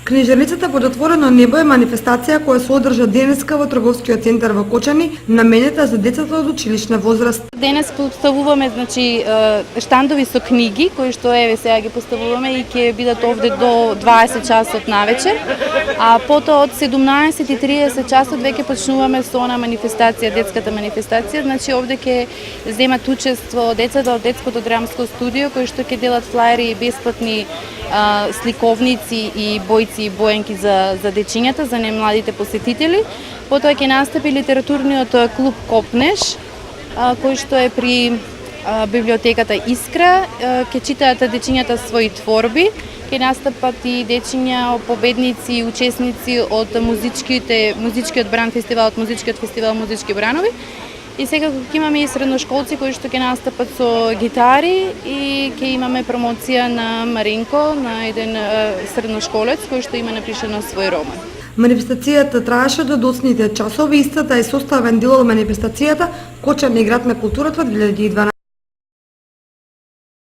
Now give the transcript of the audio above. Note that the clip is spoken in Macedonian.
Книжарницата под отворено небо е манифестација која се одржа денеска во трговскиот центар во Кочани, наменета за децата од училишна возраст. Денес поставуваме штандови со книги кои што сега ги поставуваме и ќе бидат овде до 20 часот навечер, а потоа од 17:30 часот веќе почнуваме со она манифестација, детската манифестација, овде ќе земат учество децата од детското драмско студио кои што ќе делат флаери и бесплатни сликовници и бојци и боенки за дечињата, за немладите посетители. Потоа ќе настапи литературниот клуб Копнеш, кој што е при библиотеката Искра, ќе читаат дечињата своји творби, ќе настапат и дечиња победници и учесници од музичкиот бран фестивал, од музичкиот фестивал Музички бранови. И сега ќе имаме и средношколци кои што ќе настапат со гитари и ќе имаме промоција на Маринко, на еден средношколец кој што има напишано свој роман. Манифестацијата траеше до доцните часови, истата е составен дел од манифестацијата Кочани град на културата 2012.